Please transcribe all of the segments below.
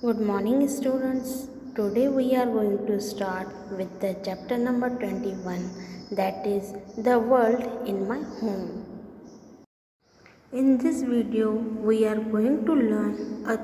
Good morning, students. Today we are going to start with the chapter number 21, that is The World in My Home. In this video, we are going to learn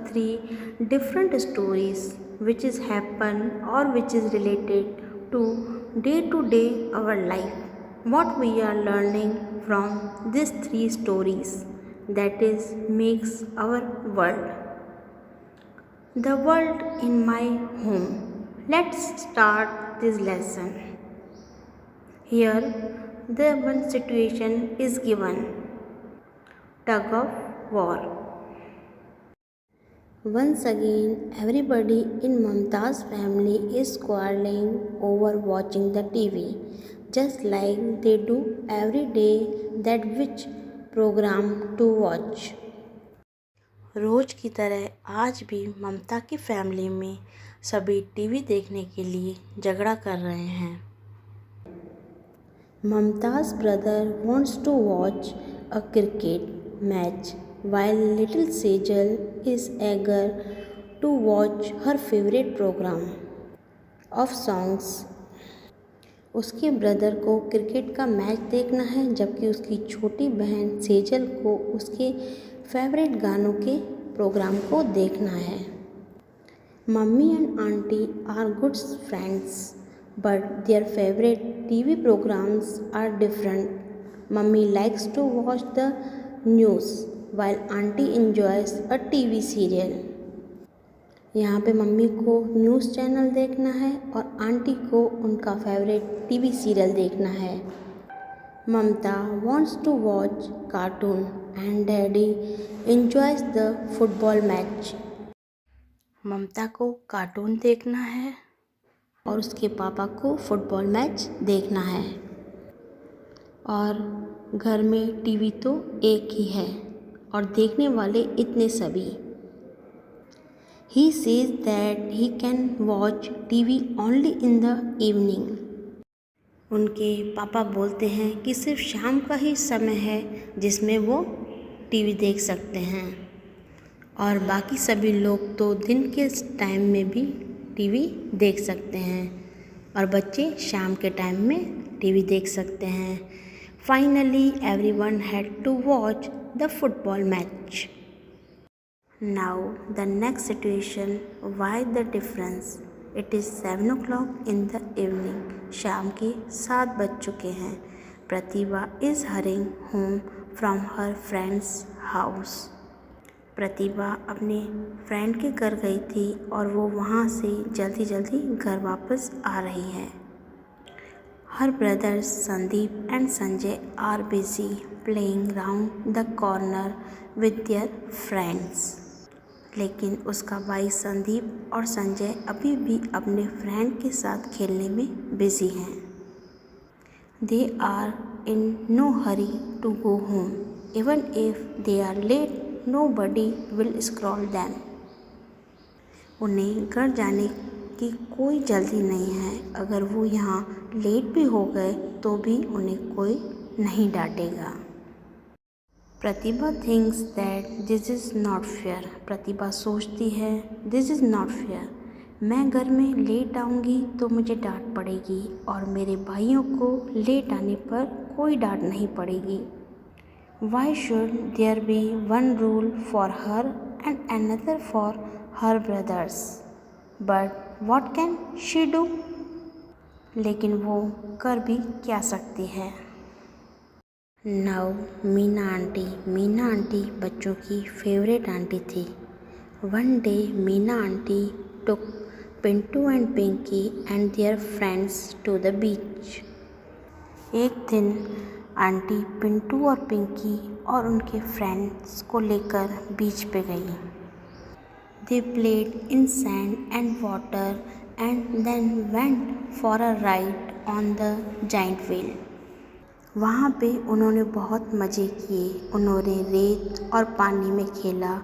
three different stories which is happen or which is related to day our life. What we are learning from these three stories, that is makes our world. The world in my home. Let's start this lesson. Here, the one situation is given. Tug of war. Once again, everybody in Mamta's family is quarreling over watching the TV, just like they do every day that which program to watch. रोज़ की तरह आज भी ममता की family में सभी TV देखने के लिए झगड़ा कर रहे हैं। ममता's brother wants to watch a cricket match while little Sejal is eager to watch her favorite program of songs. उसके ब्रदर को क्रिकेट का मैच देखना है, जबकि उसकी छोटी बहन सेजल को उसके फेवरेट गानों के प्रोग्राम को देखना है। Mummy and aunty are good friends but their favourite TV programmes are different. Mummy likes to watch the news while aunty enjoys a TV serial. यहाँ पे मम्मी को न्यूज़ चैनल देखना है और आंटी को उनका फेवरेट टीवी सीरियल देखना है। ममता wants to watch cartoon and daddy enjoys the football match. ममता को कार्टून देखना है और उसके पापा को फुटबॉल मैच देखना है। और घर में टीवी तो एक ही है और देखने वाले इतने सभी। He says that he can watch TV only in the evening. उनके पापा बोलते हैं कि सिर्फ शाम का ही समय है जिसमें वो टीवी देख सकते हैं और बाकी सभी लोग तो दिन के टाइम में भी टीवी देख सकते हैं और बच्चे शाम के टाइम में टीवी देख सकते हैं। Finally everyone had to watch the football match. Now the next situation, why the difference? It is 7 o'clock in the evening. शाम के 7 बज चुके हैं। प्रतिभा is hurrying home from her friend's house. प्रतिभा अपने फ्रेंड के घर गई थी और वो वहाँ से जल्दी जल्दी घर वापस आ रही है। Her brothers Sandeep and Sanjay are busy playing round the corner with their friends. लेकिन उसका भाई संदीप और संजय अभी भी अपने फ्रेंड के साथ खेलने में बिजी हैं। They are in no hurry to go home, even if they are late nobody will scold them. उन्हें घर जाने की कोई जल्दी नहीं है, अगर वो यहाँ लेट भी हो गए तो भी उन्हें कोई नहीं डांटेगा। Pratibha thinks that this is not fair. Pratibha सोचती है दिस इज़ नॉट फेयर, मैं घर में लेट आऊँगी तो मुझे डांट पड़ेगी और मेरे भाइयों को लेट आने पर कोई डांट नहीं पड़ेगी। Why should there be one rule for her and another for her brothers, but what can she do? लेकिन वो कर भी क्या सकती है। नाउ मीना आंटी बच्चों की फेवरेट आंटी थी। One day Meena aunty took Pintu and Pinky and their friends to the beach. एक दिन आंटी पिंटू और पिंकी और उनके फ्रेंड्स को लेकर बीच पे गई। They played in sand and water and then went for a ride on the giant wheel. वहाँ पे उन्होंने बहुत मज़े किए। उन्होंने रेत और पानी में खेला,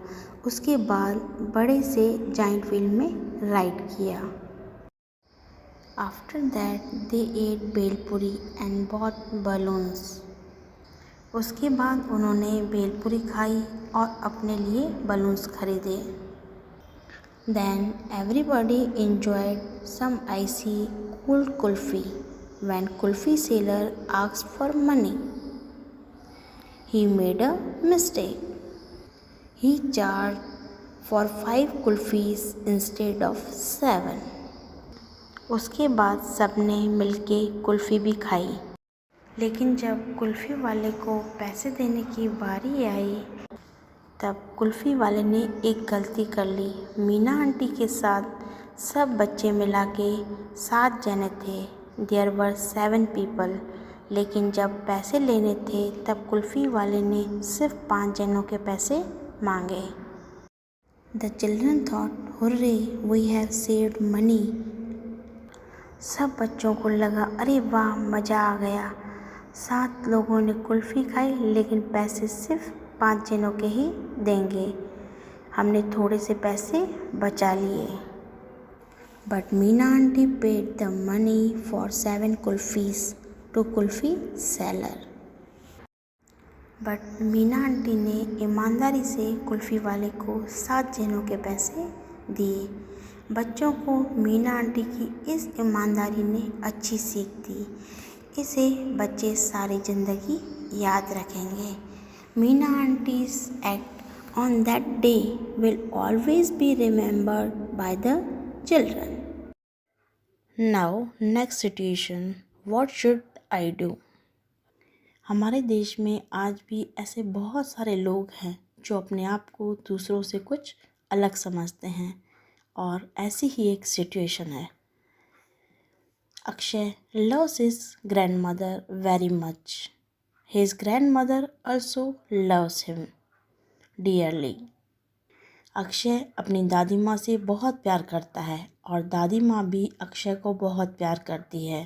उसके बाद बड़े से जाइंट व्हील में राइड किया। After that they ate bhelpuri and bought balloons. उसके बाद उन्होंने भेलपुरी खाई और अपने लिए बलून्स खरीदे। Then everybody enjoyed some icy cold kulfi. When kulfi seller asked for money, he made a mistake. He charged for 5 kulfis instead of 7. उसके बाद सबने मिलके कुल्फ़ी भी खाई। लेकिन जब कुल्फ़ी वाले को पैसे देने की बारी आई तब कुल्फ़ी वाले ने एक गलती कर ली। मीना आंटी के साथ सब बच्चे मिला के 7 जने थे। There were 7 people. लेकिन जब पैसे लेने थे तब कुल्फ़ी वाले ने सिर्फ 5 जनों के पैसे मांगे। The children thought, hurray, we have saved money. सब बच्चों को लगा, अरे वाह, मज़ा आ गया। 7 लोगों ने कुल्फ़ी खाई लेकिन पैसे सिर्फ 5 जनों के ही देंगे। हमने थोड़े से पैसे बचा लिए। But Meena aunty paid the money for 7 kulfis to kulfi seller. But Meena aunty ने ईमानदारी से कुल्फ़ी वाले को 7 जनों के पैसे दिए। बच्चों को मीना आंटी की इस ईमानदारी ने अच्छी सीख दी। इसे बच्चे सारी ज़िंदगी याद रखेंगे। Meena aunties act on that day will always be remembered by the children. Now next situation, what should I do. हमारे देश में आज भी ऐसे बहुत सारे लोग हैं जो अपने आप को दूसरों से कुछ अलग समझते हैं और ऐसी ही एक सिचुएशन है। Akshay loves his grandmother very much. His grandmother also loves him dearly. Akshay अपनी दादी माँ से बहुत प्यार करता है और दादी माँ भी अक्षय को बहुत प्यार करती है।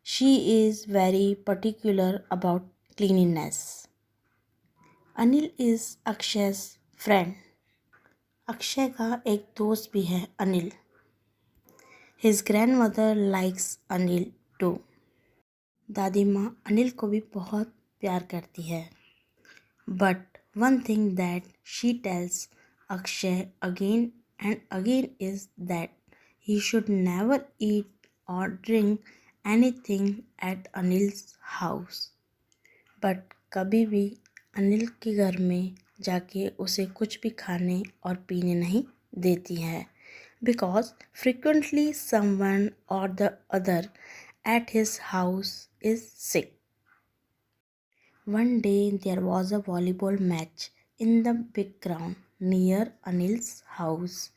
She is very particular about cleanliness. Anil is Akshay's friend. Akshay का एक दोस्त भी है Anil. His grandmother likes Anil too. दादी माँ अनिल को भी बहुत प्यार करती है। But one thing that she tells Akshay again and again is that he should never eat or drink anything at Anil's house. But कभी भी अनिल के घर में जाके उसे कुछ भी खाने और पीने नहीं देती है, because frequently someone or the other at his house is sick. One day there was a volleyball match in the big ground near Anil's house.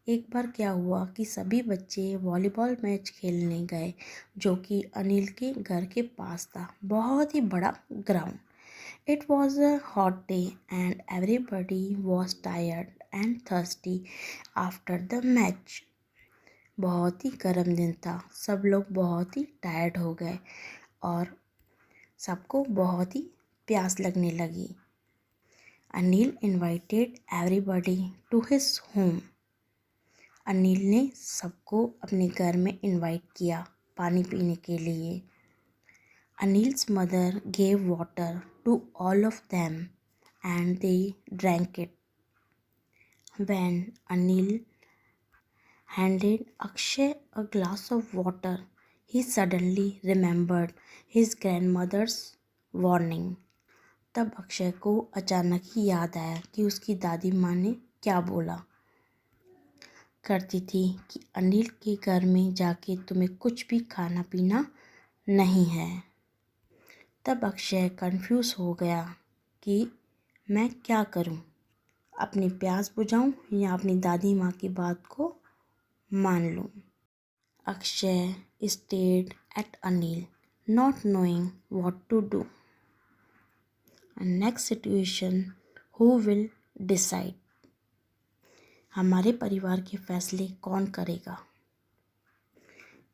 एक बार क्या हुआ कि सभी बच्चे वॉलीबॉल मैच खेलने गए जो कि अनिल के घर के पास था, बहुत ही बड़ा ground. It was a hot day and everybody was tired and thirsty after the match. बहुत ही गर्म दिन था, सब लोग बहुत ही टायर्ड हो गए और सबको बहुत ही प्यास लगने लगी। Anil invited everybody to his home. Anil ने सबको अपने घर में इनवाइट किया पानी पीने के लिए। Anil's mother gave water to all of them and they drank it. When Anil handed Akshay a glass of water, he suddenly remembered his grandmother's warning. तब अक्षय को अचानक ही याद आया कि उसकी दादी माँ ने क्या बोला करती थी कि अनिल के घर में जाके तुम्हें कुछ भी खाना पीना नहीं है। तब अक्षय कंफ्यूज हो गया कि मैं क्या करूं, अपनी प्यास बुझाऊं या अपनी दादी माँ की बात को मान लूं। Akshay stared at Anil not knowing what to do. Next situation, who will decide. हमारे परिवार के फैसले कौन करेगा।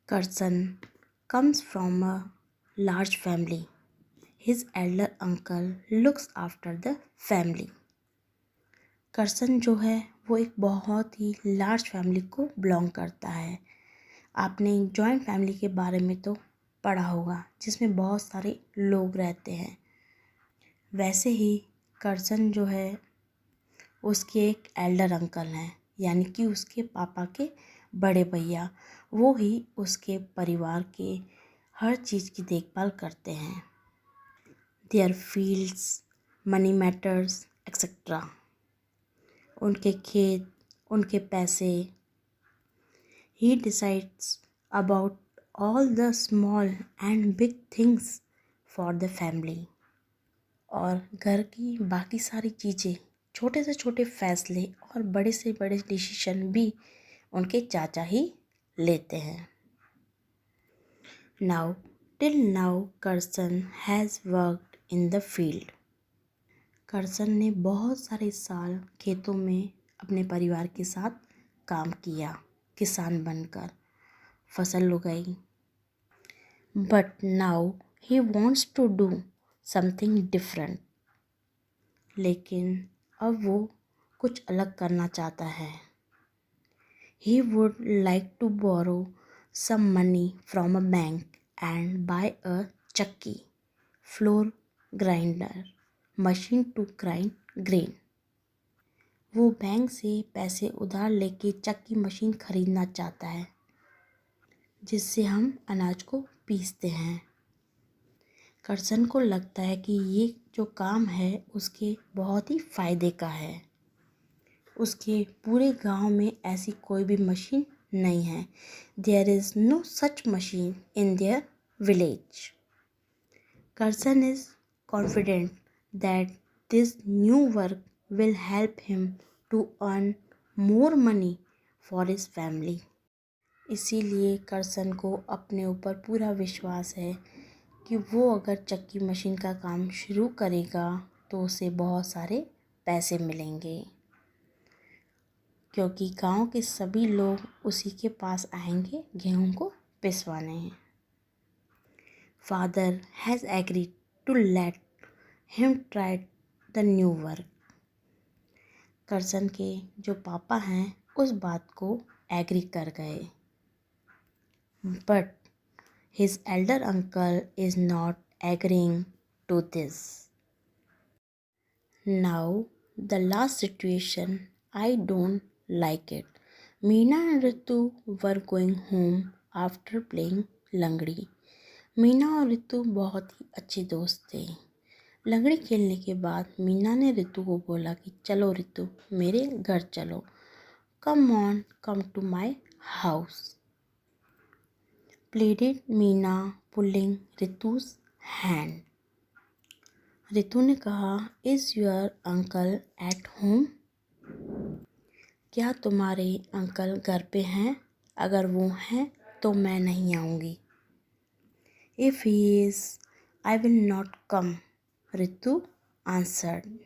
Karsan comes from a large family. His elder uncle looks after the family. Karsan जो है वो एक बहुत ही लार्ज फैमिली को बिलोंग करता है। आपने जॉइंट फैमिली के बारे में तो पढ़ा होगा जिसमें बहुत सारे लोग रहते हैं। वैसे ही करसन जो है उसके एक एल्डर अंकल हैं यानी कि उसके पापा के बड़े भैया, वो ही उसके परिवार के हर चीज़ की देखभाल करते हैं। There fields, money matters etcetera, उनके खेत, उनके पैसे। He decides about all the small and big things for the family. और घर की बाकी सारी चीज़ें, छोटे से छोटे फैसले और बड़े से बड़े डिसीजन भी उनके चाचा ही लेते हैं। Now till now Karsan has worked in the field. Karsan ने बहुत सारे साल खेतों में अपने परिवार के साथ काम किया, किसान बनकर फसल उगाई। But now he wants to do something different. लेकिन अब वो कुछ अलग करना चाहता है। He would like to borrow some money from a bank and buy a chakki, floor grinder, machine to grind grain. वो बैंक से पैसे उधार लेके चक्की मशीन खरीदना चाहता है जिससे हम अनाज को पीसते हैं। करसन को लगता है कि ये जो काम है उसके बहुत ही फ़ायदे का है। उसके पूरे गांव में ऐसी कोई भी मशीन नहीं है। There is no such machine in their village. Karsan is confident that this new work will help him to earn more money for his family. इसीलिए करसन को अपने ऊपर पूरा विश्वास है कि वो अगर चक्की मशीन का काम शुरू करेगा तो उसे बहुत सारे पैसे मिलेंगे, क्योंकि गांव के सभी लोग उसी के पास आएंगे गेहूं को पिसवाने। Father has agreed to let him try the new work. Karsan के जो पापा हैं उस बात को एग्री कर गए। But his elder uncle is not agreeing to this. Now the last situation, I don't like it. Meena and Ritu were going home after playing लंगड़ी। मीना और रितु बहुत ही अच्छे दोस्त थे। लंगड़ी खेलने के बाद मीना ने रितु को बोला कि चलो रितु, मेरे घर चलो, come on come to my house. Pleaded Meena pulling Ritu's hand. Ritu ने कहा, is your uncle at home? क्या तुम्हारे अंकल घर पे हैं? अगर वो हैं तो मैं नहीं आऊँगी। If he is I will not come, Ritu answered.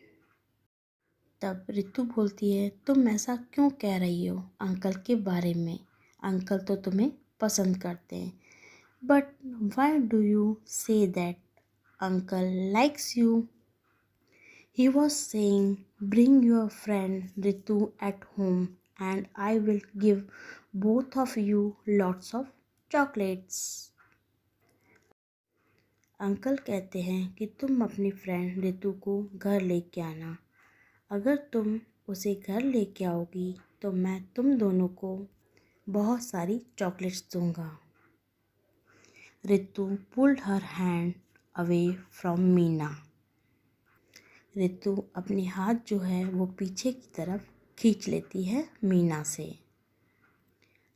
तब रितु बोलती है, तुम ऐसा क्यों कह रही हो अंकल के बारे में? अंकल तो तुम्हें पसंद करते हैं। But why do you say that uncle likes you? He was saying, bring your friend Ritu at home and I will give both of you lots of chocolates. Uncle कहते हैं कि तुम अपनी फ्रेंड रितु को घर लेके आना। अगर तुम उसे घर लेके आओगी तो मैं तुम दोनों को बहुत सारी चॉकलेट्स दूंगा। Ritu pulled her hand away from Meena. Ritu अपने हाथ जो है वो पीछे की तरफ खींच लेती है मीना से,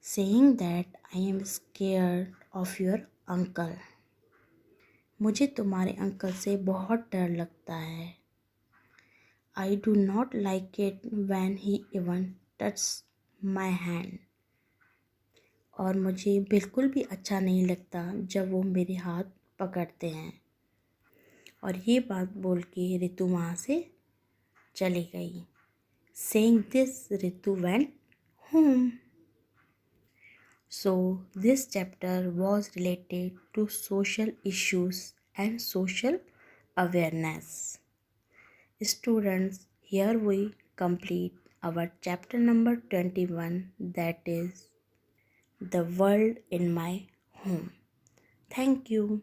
saying that I am scared of your uncle. मुझे तुम्हारे अंकल से बहुत डर लगता है। I do not like it when he even touch my hand. और मुझे बिल्कुल भी अच्छा नहीं लगता जब वो मेरे हाथ पकड़ते हैं। और ये बात बोल के रितु वहाँ से चली गई। Saying this, Ritu went home. So this chapter was related to social issues and social awareness. Students, here we complete our chapter number 21, that is The World in My Home. Thank you.